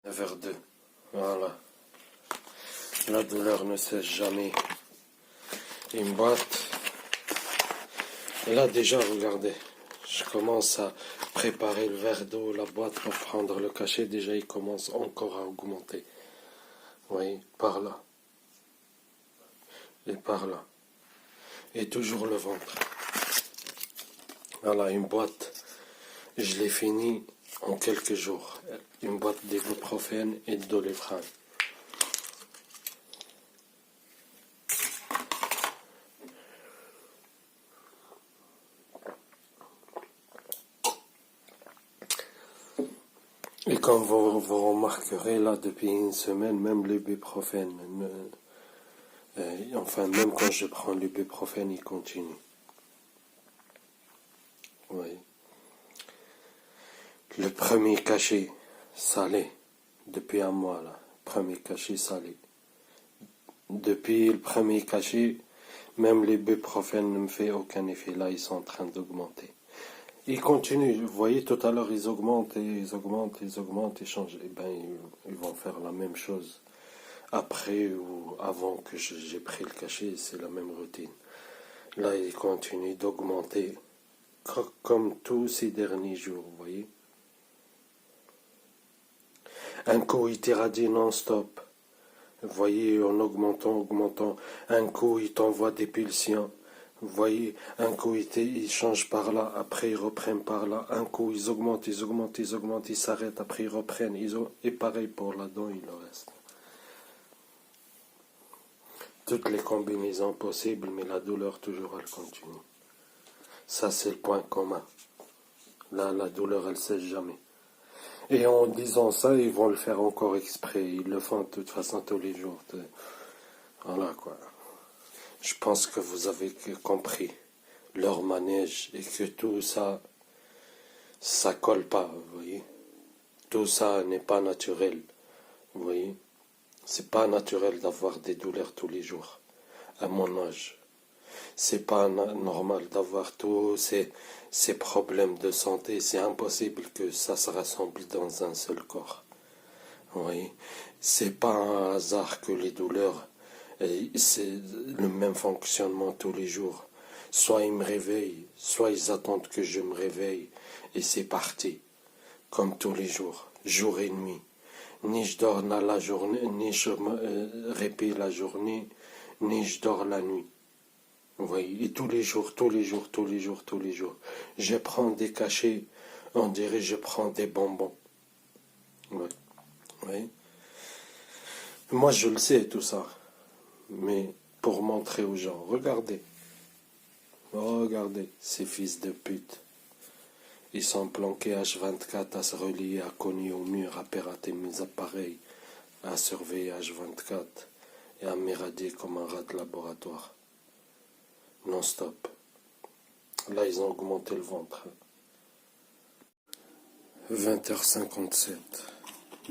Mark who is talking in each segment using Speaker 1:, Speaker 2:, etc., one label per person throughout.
Speaker 1: Vers 2. Voilà. La douleur ne cesse jamais. Une boîte. Et là déjà, regardez. Je commence à préparer le verre d'eau, la boîte pour prendre le cachet. Déjà, il commence encore à augmenter. Vous voyez, par là. Et par là. Et toujours le ventre. Voilà, une boîte. Je l'ai fini en quelques jours. Une boîte d'ibuprofène et de Doliprane. Et comme vous remarquerez, là, depuis une semaine, même l'ibuprofène, enfin, même quand je prends l'ibuprofène, il continue. Oui. Le premier cachet salé, depuis un mois, là, premier cachet salé. Depuis le premier cachet, même l'ibuprofène ne me fait aucun effet. Là, ils sont en train d'augmenter. Ils continuent, vous voyez, tout à l'heure, ils augmentent, et ils augmentent, ils augmentent, ils changent. Eh bien, ils vont faire la même chose. Après ou avant que j'ai pris le cachet, c'est la même routine. Là, ils continuent d'augmenter, comme tous ces derniers jours, vous voyez. Un coup, il t'irradie non-stop. Vous voyez, en augmentant. Un coup, il t'envoie des pulsions. Vous voyez, un coup, ils changent par là, après ils reprennent par là. Un coup, ils augmentent, ils s'arrêtent, après ils reprennent. Et pareil pour la dent, il le reste. Toutes les combinaisons possibles, mais la douleur, toujours, elle continue. Ça, c'est le point commun. Là, la douleur, elle ne cesse jamais. Et en disant ça, ils vont le faire encore exprès. Ils le font de toute façon tous les jours. Voilà, quoi. Je pense que vous avez compris leur manège et que tout ça, ça colle pas, vous voyez. Tout ça n'est pas naturel, vous voyez. C'est pas naturel d'avoir des douleurs tous les jours, à mon âge. C'est pas normal d'avoir tous ces problèmes de santé. C'est impossible que ça se rassemble dans un seul corps. Vous voyez. C'est pas un hasard que les douleurs, c'est le même fonctionnement tous les jours. Soit ils me réveillent, soit ils attendent que je me réveille, et c'est parti, comme tous les jours, jour et nuit. Ni je dors la journée, ni je me répète la journée, ni je dors la nuit. Vous voyez, et tous les jours, je prends des cachets, on dirait je prends des bonbons. Ouais. Oui. Moi je le sais tout ça, mais pour montrer aux gens, regardez, ces fils de pute. Ils sont planqués H24 à se relier, à cogner au mur, à pirater mes appareils, à surveiller H24 et à m'éradier comme un rat de laboratoire. Non-stop. Là, ils ont augmenté le ventre. 20h57.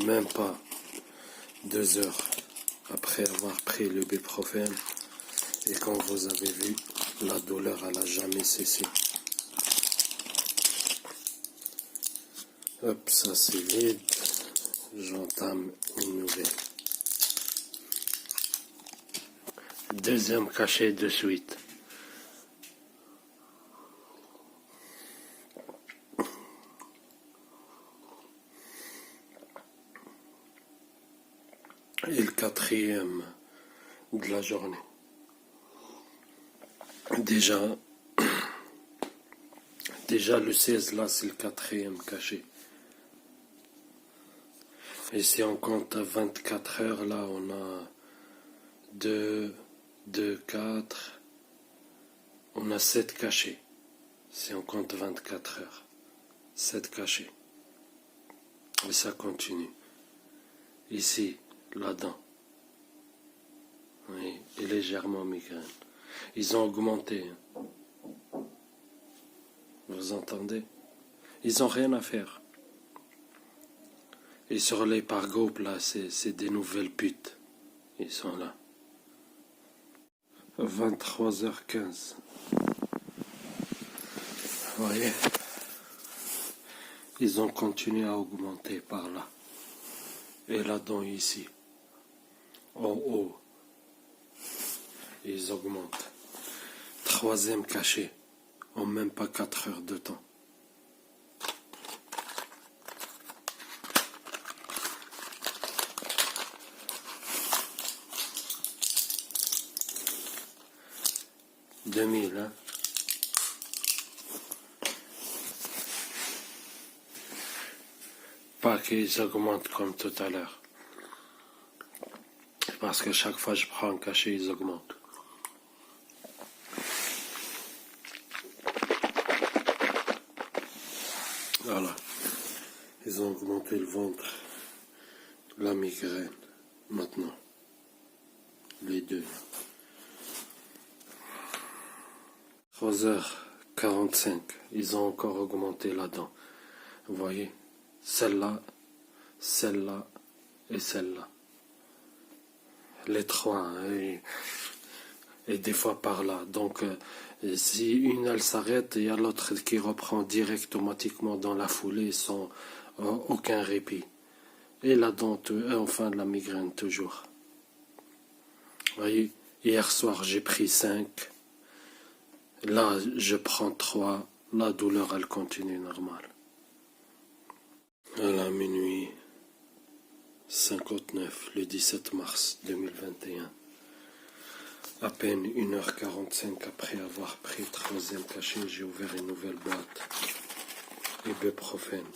Speaker 1: Même pas 2 heures après avoir pris le ibuprofène. Et comme vous avez vu, la douleur, elle n'a jamais cessé. Hop, ça c'est vide. J'entame une nouvelle. Deuxième cachet de suite. Et le quatrième de la journée. Déjà le 16 là, c'est le quatrième cachet. Et si on compte à 24 heures, là, on a 2, 4, on a 7 cachets. Si on compte 24 heures, 7 cachets. Et ça continue. Ici, la dent. Oui, et légèrement migraine. Ils ont augmenté. Vous entendez? Ils n'ont rien à faire. Et sur les par groupe, là, c'est des nouvelles putes. Ils sont là. 23h15. Vous voyez? Ils ont continué à augmenter par là. Et la dent ici, en haut, ils augmentent. Troisième cachet, en même pas 4 heures de temps. « 2000, hein. Pas qu'ils augmentent comme tout à l'heure. Parce que chaque fois que je prends un cachet, ils augmentent. Voilà. Ils ont augmenté le ventre, la migraine, maintenant. Les deux. 3h45, ils ont encore augmenté la dent. Vous voyez, celle-là, celle-là et celle-là. Les trois, hein, et des fois par là. Donc, si une elle s'arrête, il y a l'autre qui reprend direct automatiquement dans la foulée sans aucun répit. Et la dent, enfin la migraine toujours. Vous voyez, hier soir j'ai pris 5. Là, je prends 3. La douleur, elle continue normale. À la minuit 59, le 17 mars 2021. À peine 1h45 après avoir pris le troisième cachet, j'ai ouvert une nouvelle boîte. Ibuprofène.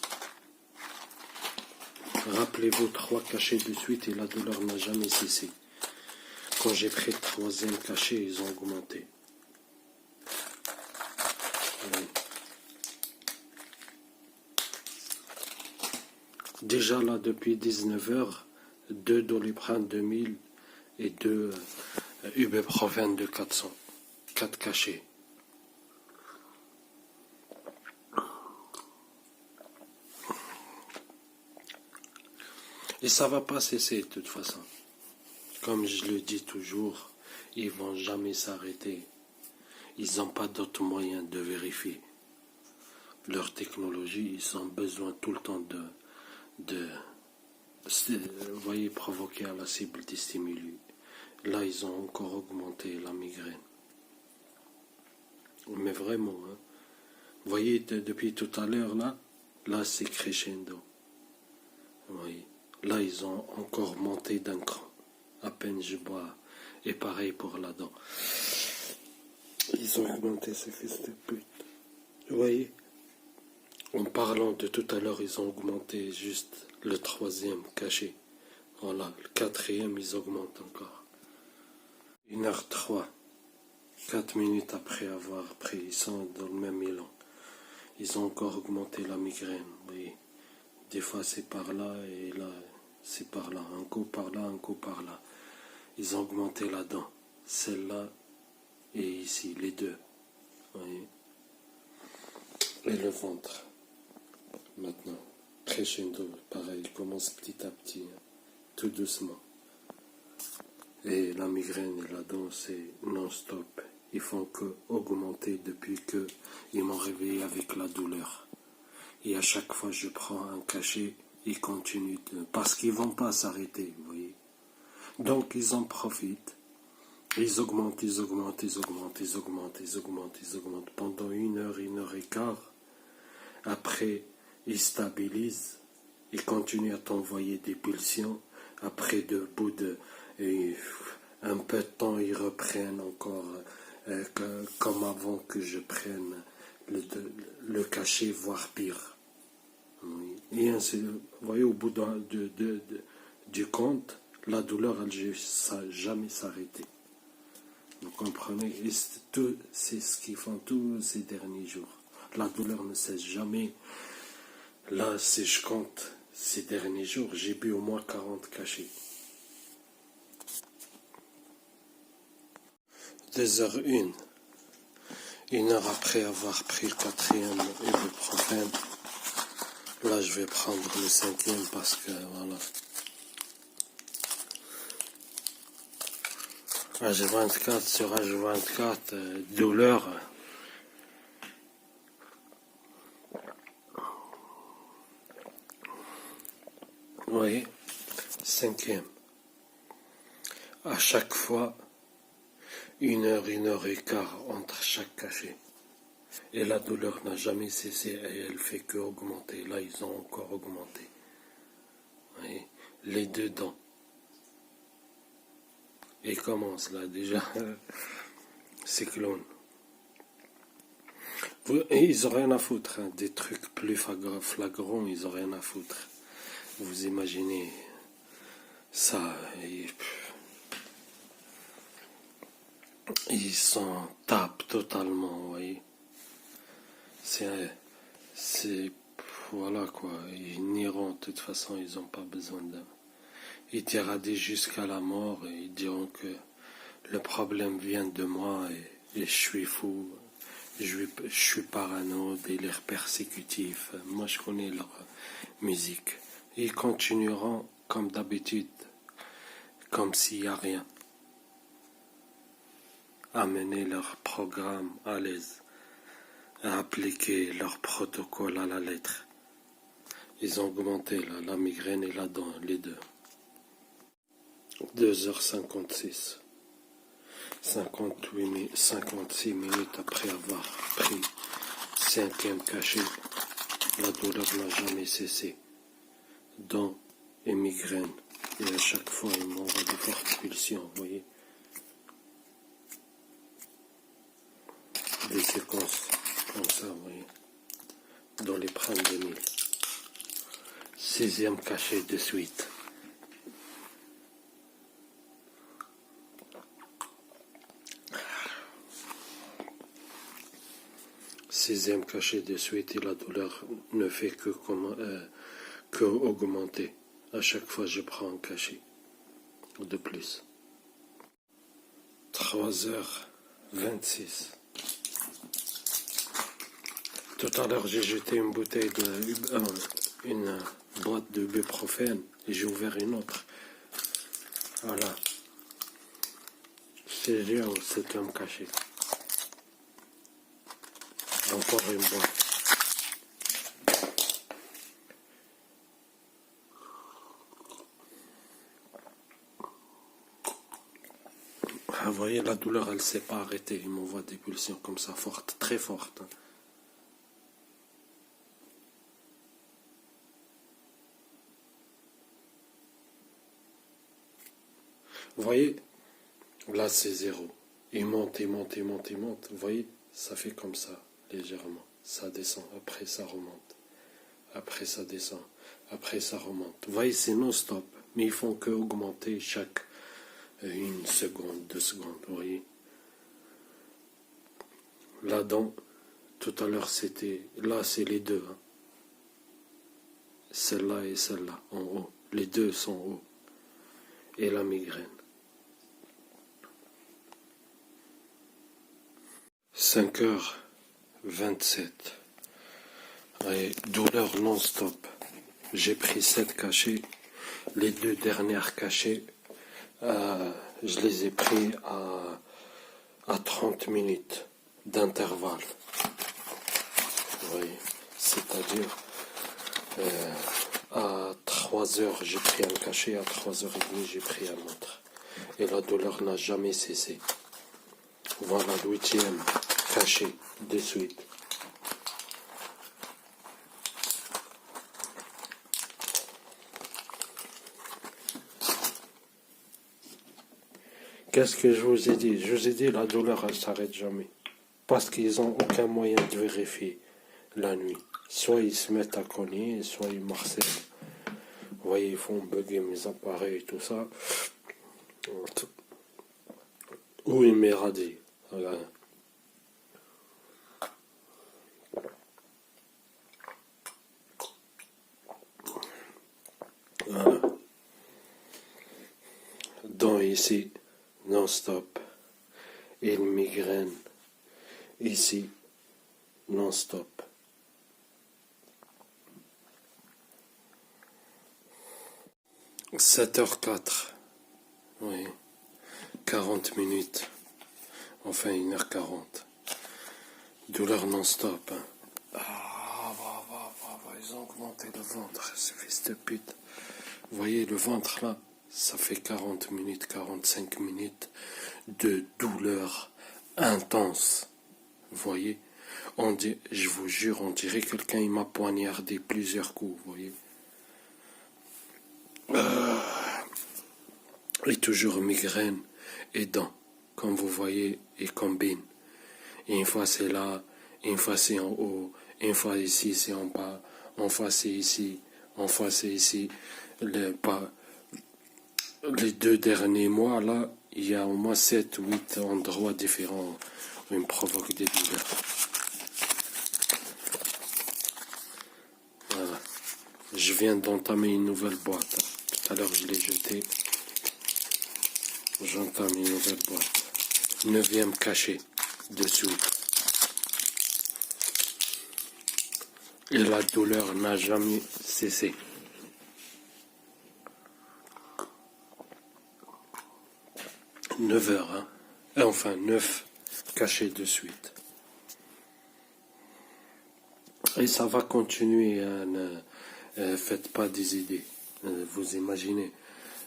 Speaker 1: Rappelez-vous, 3 cachets de suite et la douleur n'a jamais cessé. Quand j'ai pris le troisième cachet, ils ont augmenté. Oui. Déjà là, depuis 19h, 2 Doliprane 2000 et 2 Ibuprofène de 400. 4 cachets. Et ça va pas cesser de toute façon. Comme je le dis toujours, ils vont jamais s'arrêter. Ils n'ont pas d'autre moyen de vérifier. Leur technologie, ils ont besoin tout le temps vous voyez, provoquer à la cible des stimuli. Là, ils ont encore augmenté la migraine. Mais vraiment, hein. Vous voyez, depuis tout à l'heure, là c'est crescendo. Vous voyez, là, ils ont encore monté d'un cran. À peine je bois. Et pareil pour la dent. Ils ont augmenté ces fils de pute. Vous voyez, en parlant de tout à l'heure, ils ont augmenté juste le troisième cachet. Voilà, le quatrième, ils augmentent encore. 1h03, 4 minutes après avoir pris, ils sont dans le même élan. Ils ont encore augmenté la migraine, vous voyez. Des fois c'est par là et là c'est par là. Un coup par là, un coup par là. Ils ont augmenté la dent. Celle-là et ici, les deux. Vous voyez. Et le ventre. Maintenant, crescendo, pareil, il commence petit à petit, hein, tout doucement. Et la migraine et la dent, c'est non-stop. Ils font que augmenter depuis que ils m'ont réveillé avec la douleur. Et à chaque fois je prends un cachet, ils continuent parce qu'ils vont pas s'arrêter, vous voyez. Donc ils en profitent. Ils augmentent, ils augmentent, ils augmentent, ils augmentent, ils augmentent, ils augmentent pendant 1h, 1h15. Après, ils stabilisent, ils continuent à t'envoyer des pulsions. Après, de bout de un peu de temps, ils reprennent encore comme avant que je prenne le cachet, voire pire. Oui. Et ainsi, vous voyez, au bout du compte, la douleur, elle ne jamais s'arrêter. Vous comprenez? Et c'est ce qu'ils font tous ces derniers jours. La douleur ne cesse jamais. Là, si je compte ces derniers jours, j'ai bu au moins 40 cachets. 2h01. 1 heure après avoir pris le quatrième ibuprofène. Là, je vais prendre le cinquième parce que, voilà. H24 sur H24, douleur. Vous voyez, Cinquième. À chaque fois, 1 heure, 1 heure et quart entre chaque cachet. Et la douleur n'a jamais cessé et elle fait que augmenter. Là, ils ont encore augmenté. Oui. Les deux dents. Et commence là déjà. Cyclone. Et ils ont rien à foutre. Hein. Des trucs plus flagrants, ils ont rien à foutre. Vous imaginez ça. Ils s'en tapent totalement, vous voyez. C'est, voilà quoi. Ils n'iront, de toute façon, ils n'ont pas besoin d'un. Ils t'irradient jusqu'à la mort et ils diront que le problème vient de moi et je suis fou. Je suis parano, délire persécutif. Moi, je connais leur musique. Ils continueront comme d'habitude, comme s'il n'y a rien. À mener leur programme à l'aise, à appliquer leur protocole à la lettre. Ils ont augmenté là, la migraine et la dent, les deux. 2h56. 56 minutes après avoir pris 5e cachet, la douleur n'a jamais cessé. Dents et migraine. Et à chaque fois, il m'envoie des fortes pulsions, vous voyez. Des séquences comme ça, vous voyez. Dans les primes 2000. 6e cachet de suite. Sixième cachet de suite et la douleur ne fait que augmenter. À chaque fois, je prends un cachet de plus. 3h26. Tout à l'heure, j'ai jeté une bouteille une boîte de ibuprofène et j'ai ouvert une autre. Voilà. C'est bien au 7e cachet. Encore une boîte. Ah, vous voyez, la douleur, elle ne s'est pas arrêtée. Il m'envoie des pulsions comme ça, fortes, très fortes. Vous voyez, là, c'est 0. Il monte, il monte, il monte, il monte. Vous voyez, ça fait comme ça, légèrement. Ça descend, après ça remonte. Après ça descend, après ça remonte. Vous voyez, c'est non-stop. Mais ils font que augmenter chaque 1 seconde, 2 secondes, vous voyez. La dent, tout à l'heure, c'était... Là, c'est les deux. Hein. Celle-là et celle-là, en haut. Les deux sont hauts. Et la migraine. 5h27. Et douleur non-stop. J'ai pris 7 cachets. Les 2 dernières cachets, je les ai pris à 30 minutes d'intervalle. Vous voyez, c'est-à-dire à 3h j'ai pris un cachet, à 3h30 j'ai pris un autre. Et la douleur n'a jamais cessé. Voilà le 8e cachet de suite. Qu'est-ce que je vous ai dit? Je vous ai dit la douleur elle s'arrête jamais. Parce qu'ils n'ont aucun moyen de vérifier la nuit. Soit ils se mettent à cogner, soit ils marcellent. Vous voyez, ils font bugger mes appareils et tout ça. Ou ils m'éradient. Voilà. Voilà. Dents ici, non-stop. Et une migraine ici, non-stop. 7h04. Oui. 40 minutes. Enfin 1h40. Douleur non-stop. Hein. Ah, ils ont augmenté le ventre, ce fils de pute. Vous voyez le ventre là, ça fait 40 minutes, 45 minutes de douleur intense. Vous voyez, je vous jure, on dirait quelqu'un il m'a poignardé plusieurs coups, vous voyez. Et toujours migraine et dents, comme vous voyez, et combine. Et une fois c'est là, une fois c'est en haut, une fois ici c'est en bas, une fois c'est ici, une fois c'est ici. Les 2 derniers mois, là, il y a au moins 7 ou 8 endroits différents où il me provoque des douleurs. Voilà. Je viens d'entamer une nouvelle boîte. Tout à l'heure, je l'ai jetée. J'entame une nouvelle boîte. 9e cachet dessous. Et la douleur n'a jamais cessé. 9 heures, hein. Enfin, 9 cachets de suite. Et ça va continuer, hein, ne faites pas des idées. Vous imaginez.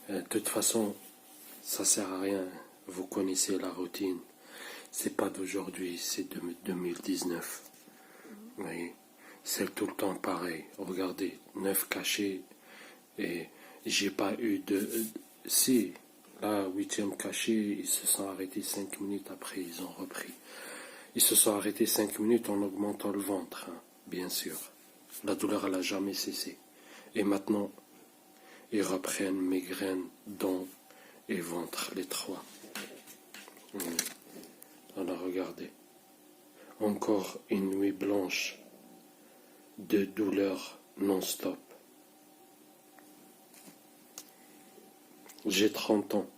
Speaker 1: De toute façon, ça sert à rien. Vous connaissez la routine. C'est pas d'aujourd'hui, c'est de 2019. Vous voyez, c'est tout le temps pareil. Regardez, 9 cachets et j'ai pas eu de... Si, là, 8e cachet, ils se sont arrêtés 5 minutes après, ils ont repris. Ils se sont arrêtés 5 minutes en augmentant le ventre, hein, bien sûr. La douleur, elle n'a jamais cessé. Et maintenant, ils reprennent migraine, dents et ventre, les 3. Alors regardez, encore une nuit blanche de douleur non-stop. J'ai 30 ans.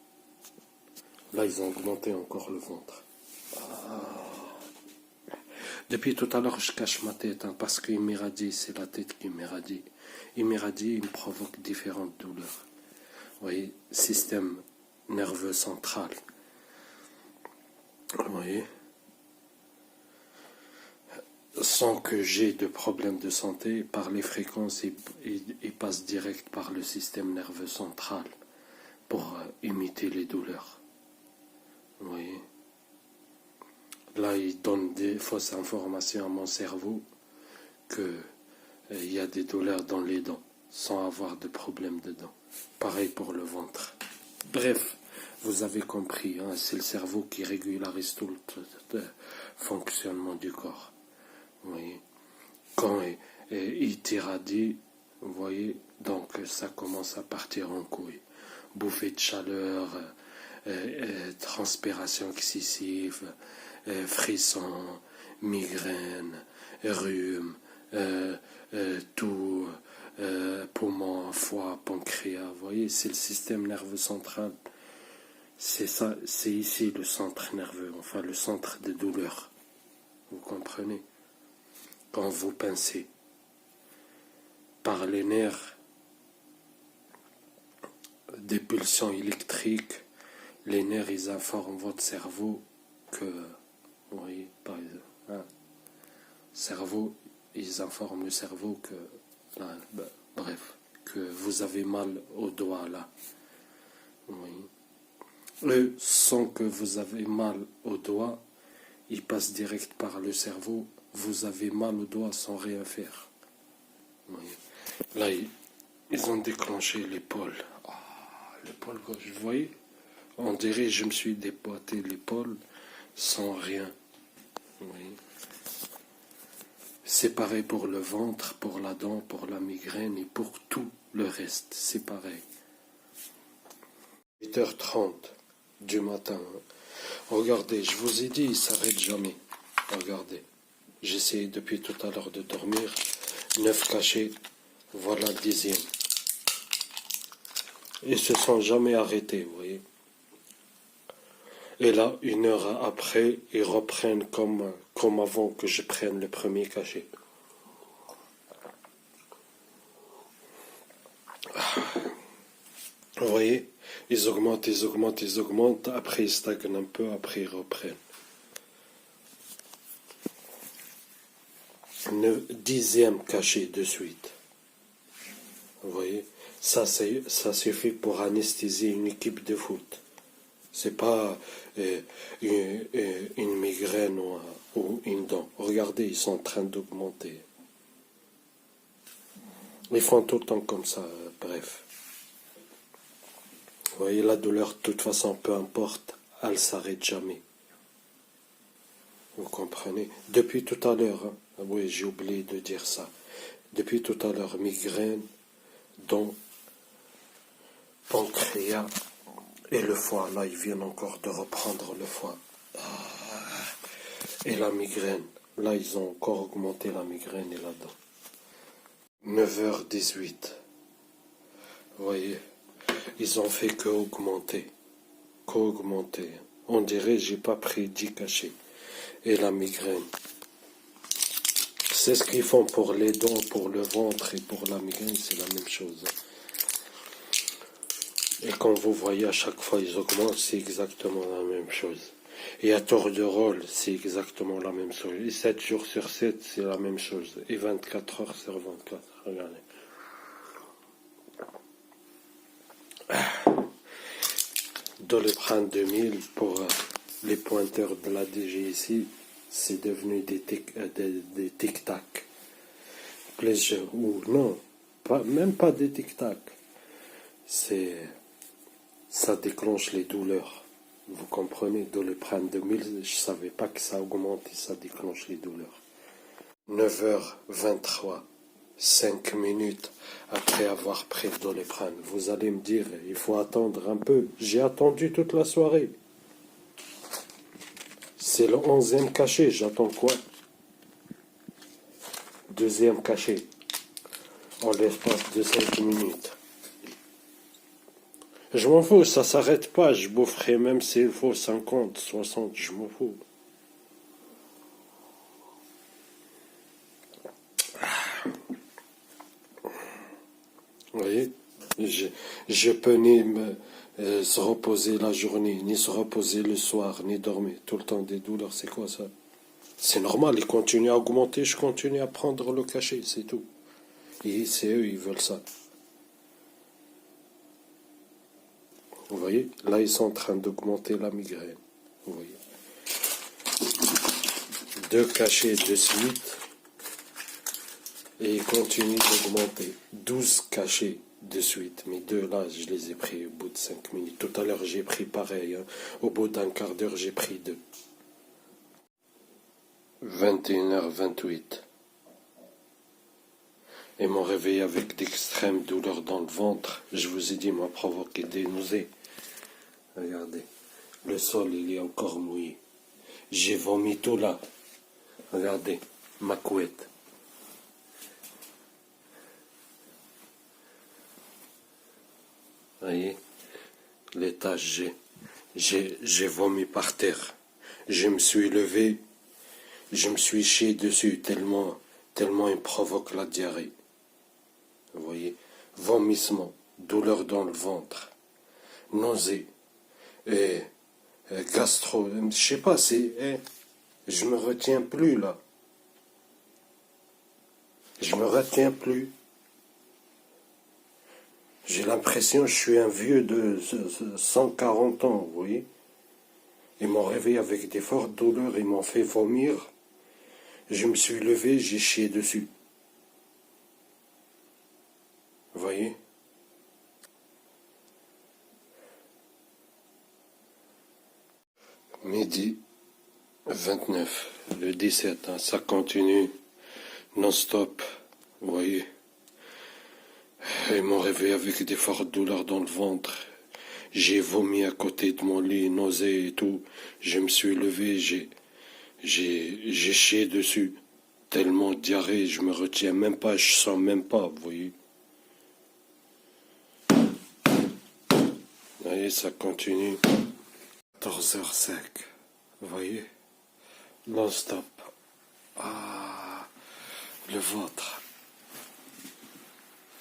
Speaker 1: Là, ils ont augmenté encore le ventre. Depuis tout à l'heure, je cache ma tête, hein, parce qu'il m'irradie, c'est la tête qui m'irradie. Il m'irradie, il me provoque différentes douleurs. Vous voyez, système nerveux central. Vous voyez, sans que j'ai de problème de santé, par les fréquences, il passe direct par le système nerveux central pour imiter les douleurs. Vous voyez, là, il donne des fausses informations à mon cerveau qu'il y a des douleurs dans les dents, sans avoir de problème de dents. Pareil pour le ventre. Bref, vous avez compris, hein, c'est le cerveau qui régularise tout le fonctionnement du corps. Vous voyez, quand il t'irradie, vous voyez, donc ça commence à partir en couille. Bouffée de chaleur, transpiration excessive, frissons, migraine, rhume, toux, poumons, foie, pancréas. Vous voyez, c'est le système nerveux central. C'est ça, c'est ici le centre nerveux, enfin le centre de douleur. Vous comprenez? Quand vous pincez par les nerfs, des pulsions électriques, les nerfs, ils informent votre cerveau que, vous voyez, par exemple, hein, cerveau, ils informent le cerveau que, là, bref, que vous avez mal au doigt là. Vous voyez. Eux, sans que vous avez mal au doigt, ils passent direct par le cerveau. Vous avez mal au doigt sans rien faire. Vous voyez. Là, ils ont déclenché l'épaule. L'épaule gauche, vous voyez? On dirait que je me suis déboîté l'épaule sans rien. Vous voyez? C'est pareil pour le ventre, pour la dent, pour la migraine et pour tout le reste. C'est pareil. 8h30 du matin. Regardez, je vous ai dit, il ne s'arrête jamais. Regardez. J'essaie depuis tout à l'heure de dormir. 9 cachets. Voilà le 10e. Ils ne se sont jamais arrêtés, vous voyez. Et là, 1 heure après, ils reprennent comme avant que je prenne le premier cachet. Vous voyez, ils augmentent, ils augmentent, ils augmentent. Après, ils stagnent un peu, après, ils reprennent. 10e cachet de suite. Vous voyez, Ça suffit pour anesthésier une équipe de foot. C'est pas une migraine ou une dent. Regardez, ils sont en train d'augmenter. Ils font tout le temps comme ça, bref. Vous voyez, la douleur, de toute façon, peu importe, elle s'arrête jamais. Vous comprenez? Depuis tout à l'heure, hein, oui, j'ai oublié de dire ça. Depuis tout à l'heure, migraine, dents, pancréas et le foie. Là, ils viennent encore de reprendre le foie. Et la migraine. Là, ils ont encore augmenté la migraine et la dent. 9h18. Vous voyez, ils ont fait qu'augmenter. Qu'augmenter. On dirait j'ai pas pris 10 cachets. Et la migraine. C'est ce qu'ils font pour les dents, pour le ventre et pour la migraine, c'est la même chose. Et quand vous voyez à chaque fois ils augmentent, c'est exactement la même chose. Et à tour de rôle, c'est exactement la même chose. Et 7 jours sur 7, c'est la même chose. Et 24 heures sur 24. Regardez. Doliprane 2000 pour les pointeurs de la DG ici, c'est devenu des tic-tac. Ou non, même pas des tic-tac. Ça déclenche les douleurs. Vous comprenez, Doliprane 2000, je ne savais pas que ça augmente et ça déclenche les douleurs. 9h23, 5 minutes après avoir pris le Doliprane. Vous allez me dire, il faut attendre un peu. J'ai attendu toute la soirée. C'est le 11e cachet, j'attends quoi? 2e cachet. En l'espace de 5 minutes. Je m'en fous, ça s'arrête pas, je boufferai même s'il faut 50, 60, je m'en fous. Vous voyez, je peux ni se reposer la journée, ni se reposer le soir, ni dormir. Tout le temps des douleurs, c'est quoi ça? C'est normal, ils continuent à augmenter, je continue à prendre le cachet, c'est tout. Et c'est eux, ils veulent ça. Vous voyez, là ils sont en train d'augmenter la migraine. Vous voyez. 2 cachets de suite. Et ils continuent d'augmenter. 12 cachets de suite. Mais 2 là, je les ai pris au bout de 5 minutes. Tout à l'heure, j'ai pris pareil. Hein. Au bout d'un quart d'heure, j'ai pris 2. 21h28. Et mon réveil avec d'extrêmes douleurs dans le ventre, je vous ai dit, m'a provoqué des nausées. Regardez, le sol, il est encore mouillé. J'ai vomi tout là. Regardez, ma couette. Voyez, les taches, j'ai vomi par terre. Je me suis levé, je me suis chié dessus tellement il me provoque la diarrhée. Vous voyez, vomissement, douleur dans le ventre, nausée, et gastro, je sais pas, je me retiens plus là. Je me retiens plus. J'ai l'impression que je suis un vieux de 140 ans, vous voyez. Ils m'ont réveillé avec des fortes douleurs, ils m'ont fait vomir. Je me suis levé, j'ai chié dessus. Vous voyez? Midi 29, le 17, hein, ça continue non-stop, vous voyez. Ils m'ont réveillé avec des fortes douleurs dans le ventre. J'ai vomi à côté de mon lit, nausée et tout. Je me suis levé, j'ai chié dessus. Tellement diarrhée, je me retiens même pas, je sens même pas, vous voyez. Vous voyez, ça continue. 14h05, vous voyez. Non-stop. Ah, le ventre.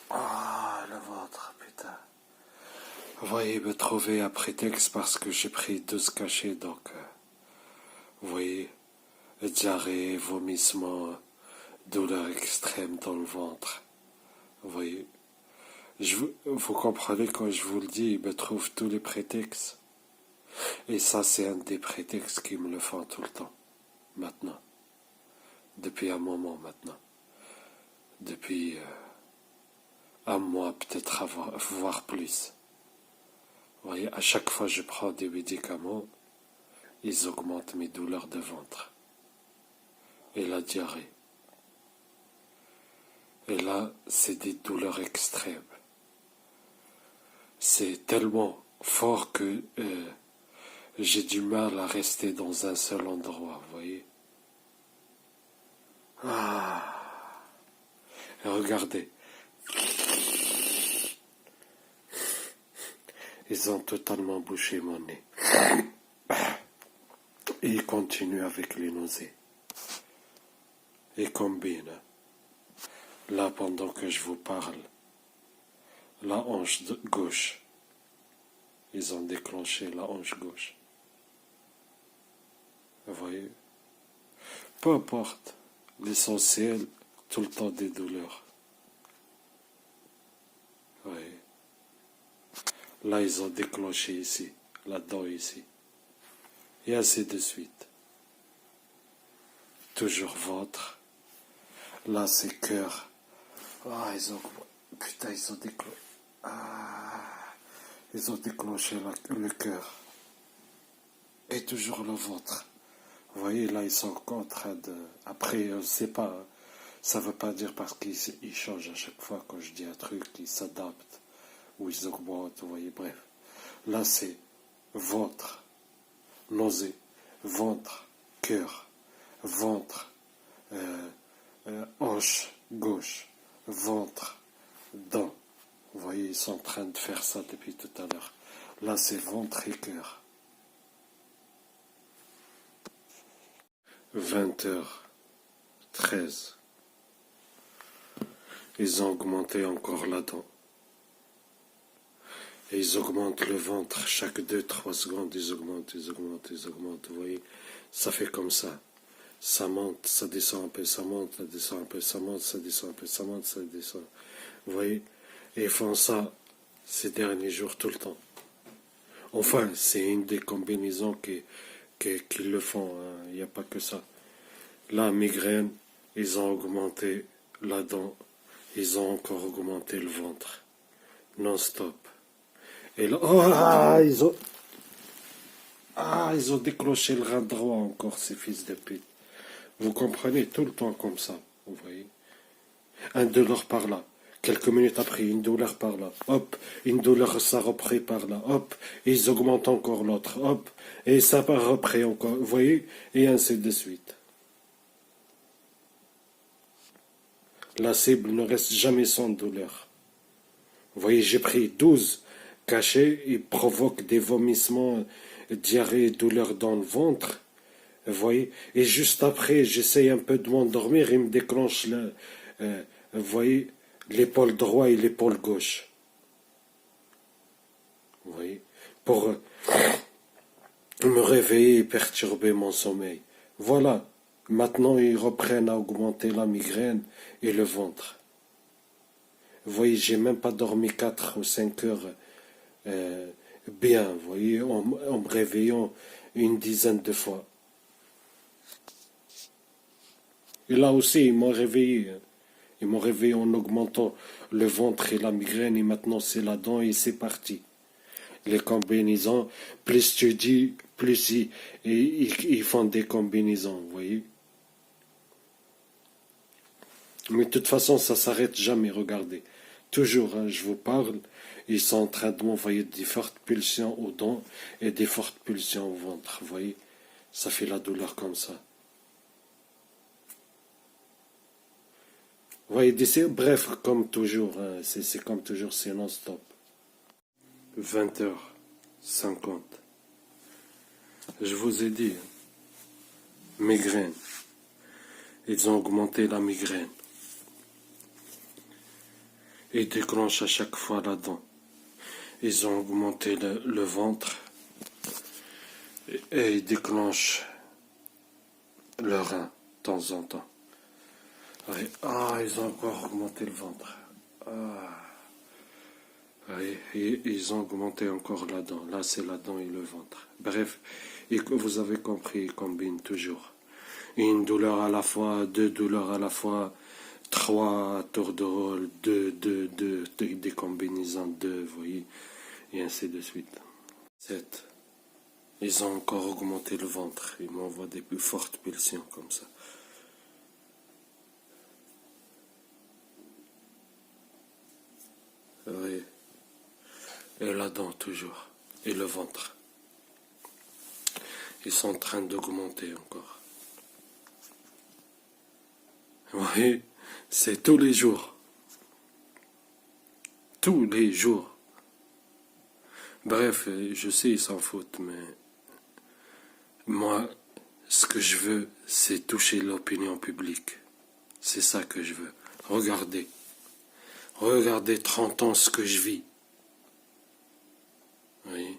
Speaker 1: Ah, le ventre, putain. Vous voyez, me trouver un prétexte parce que j'ai pris 12 cachets, donc, vous voyez, diarrhée, vomissement, douleur extrême dans le ventre. Vous voyez, Vous comprenez quand je vous le dis, ils me trouvent tous les prétextes. Et ça, c'est un des prétextes qui me le font tout le temps. Maintenant. Depuis un moment maintenant. Depuis un mois, peut-être voire plus. Vous voyez, à chaque fois que je prends des médicaments, ils augmentent mes douleurs de ventre. Et la diarrhée. Et là, c'est des douleurs extrêmes. C'est tellement fort que j'ai du mal à rester dans un seul endroit, vous voyez. Ah, et regardez. Ils ont totalement bouché mon nez. Et ils continuent avec les nausées. Et combinent. Là, pendant que je vous parle, la hanche gauche. Ils ont déclenché la hanche gauche. Vous voyez? Peu importe. L'essentiel, tout le temps des douleurs. Vous voyez? Là, ils ont déclenché ici, là-dedans, ici. Et ainsi de suite. Toujours ventre. Là, c'est cœur. Ah, putain, ils ont déclenché. Ah, ils ont déclenché le cœur. Et toujours le ventre. Vous voyez, là, ils sont encore en train de... Après, je sais pas. Hein. Ça veut pas dire parce qu'ils changent à chaque fois quand je dis un truc, ils s'adaptent. Ou ils augmentent, vous voyez, bref. Là, c'est ventre, nausée, ventre, cœur, ventre, hanche gauche, ventre, dents. Vous voyez, ils sont en train de faire ça depuis tout à l'heure. Là, c'est ventre et cœur. 20h13. Ils ont augmenté encore la dent. Et ils augmentent le ventre chaque 2-3 secondes, ils augmentent, vous voyez. Ça fait comme ça. Ça monte, ça descend un peu, ça monte, ça descend un peu, ça monte, ça descend un peu, ça monte, ça descend. Vous voyez. Et ils font ça ces derniers jours tout le temps. Enfin, c'est une des combinaisons qui le font. Hein. Il n'y a pas que ça. La migraine, ils ont augmenté la dent. Ils ont encore augmenté le ventre. Non-stop. Et là, ils ont déclenché le rein droit encore, ces fils de pute. Vous comprenez, tout le temps comme ça, vous voyez. Un douleur par là. Quelques minutes après, une douleur par là. Hop, une douleur, ça reprend par là. Hop, et ils augmentent encore l'autre. Hop, et ça reprend encore. Vous voyez, et ainsi de suite. La cible ne reste jamais sans douleur. Vous voyez, j'ai pris 12 cachets, ils provoquent des vomissements, diarrhée, douleur dans le ventre. Vous voyez, et juste après, j'essaye un peu de m'endormir, il me déclenche vous voyez, l'épaule droite et l'épaule gauche. Vous voyez, pour me réveiller et perturber mon sommeil. Voilà, maintenant ils reprennent à augmenter la migraine et le ventre. Vous voyez, j'ai même pas dormi 4 ou 5 heures bien, vous voyez, en me réveillant une dizaine de fois. Et là aussi, ils m'ont réveillé. Ils m'ont réveillé en augmentant le ventre et la migraine, et maintenant c'est la dent, et c'est parti. Les combinaisons, plus tu dis, plus ils font des combinaisons, vous voyez. Mais de toute façon, ça s'arrête jamais, regardez. Toujours, hein, je vous parle, ils sont en train de m'envoyer des fortes pulsions aux dents et des fortes pulsions au ventre, vous voyez. Ça fait la douleur comme ça. Vous voyez, bref, comme toujours, hein, c'est comme toujours, c'est non-stop. 20h50. Je vous ai dit, migraine. Ils ont augmenté la migraine. Ils déclenchent à chaque fois la dent. Ils ont augmenté le ventre. Et ils déclenchent le rein, de temps en temps. Ils ont encore augmenté le ventre. Et ils ont augmenté encore la dent. Là, c'est la dent et le ventre. Bref, et que vous avez compris, ils combinent toujours. Une douleur à la fois, deux douleurs à la fois, trois tours de rôle, des combinaisons, deux, vous voyez, et ainsi de suite. 7. Ils ont encore augmenté le ventre. Ils m'envoient des plus fortes pulsions comme ça. Oui. Et la dent toujours. Et le ventre. Ils sont en train d'augmenter encore. Oui, c'est tous les jours. Tous les jours. Bref, je sais, ils s'en foutent, mais moi, ce que je veux, c'est toucher l'opinion publique. C'est ça que je veux. Regardez. Regardez 30 ans ce que je vis. Oui.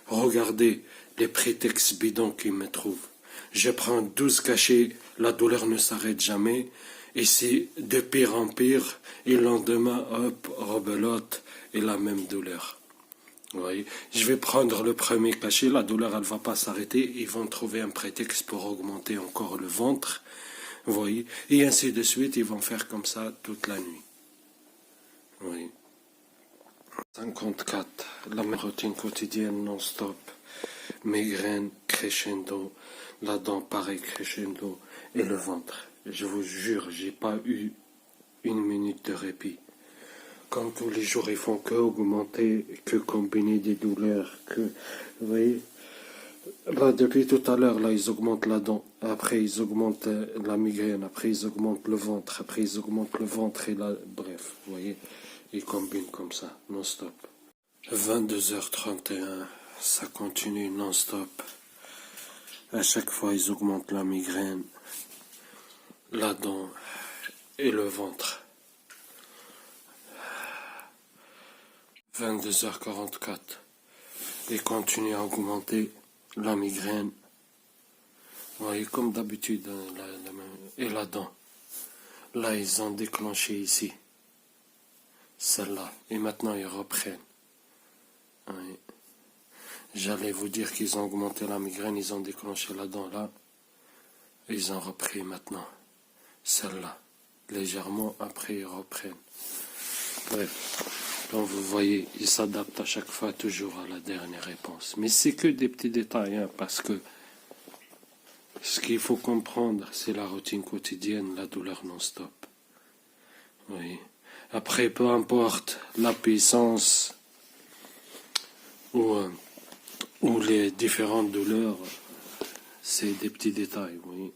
Speaker 1: Regardez les prétextes bidons qu'ils me trouvent. Je prends 12 cachets, la douleur ne s'arrête jamais, et c'est de pire en pire, et le lendemain, hop, rebelote, et la même douleur. Oui. Je vais prendre le premier cachet, la douleur elle va pas s'arrêter, ils vont trouver un prétexte pour augmenter encore le ventre, vous voyez, et ainsi de suite, ils vont faire comme ça toute la nuit. Oui. 54. La même routine quotidienne non-stop. Migraine crescendo, la dent pareil crescendo et le ventre. Je vous jure, j'ai pas eu une minute de répit. Comme tous les jours, ils font que augmenter, que combiner des douleurs, que, vous voyez, là, depuis tout à l'heure, là, ils augmentent la dent, après ils augmentent la migraine, après ils augmentent le ventre, après ils augmentent le ventre et la, bref, vous voyez, ils combinent comme ça, non-stop. 22h31, ça continue non-stop. À chaque fois, ils augmentent la migraine, la dent et le ventre. 22h44, ils continuent à augmenter la migraine. Vous voyez, comme d'habitude, et la dent. Là, ils ont déclenché ici, celle-là, et maintenant ils reprennent. Oui. J'allais vous dire qu'ils ont augmenté la migraine, ils ont déclenché la dent là, et ils ont repris maintenant, celle-là, légèrement, après ils reprennent. Bref, donc vous voyez, ils s'adaptent à chaque fois toujours à la dernière réponse. Mais c'est que des petits détails, hein, parce que ce qu'il faut comprendre, c'est la routine quotidienne, la douleur non-stop. Oui. Après, peu importe la puissance ou les différentes douleurs, c'est des petits détails, oui.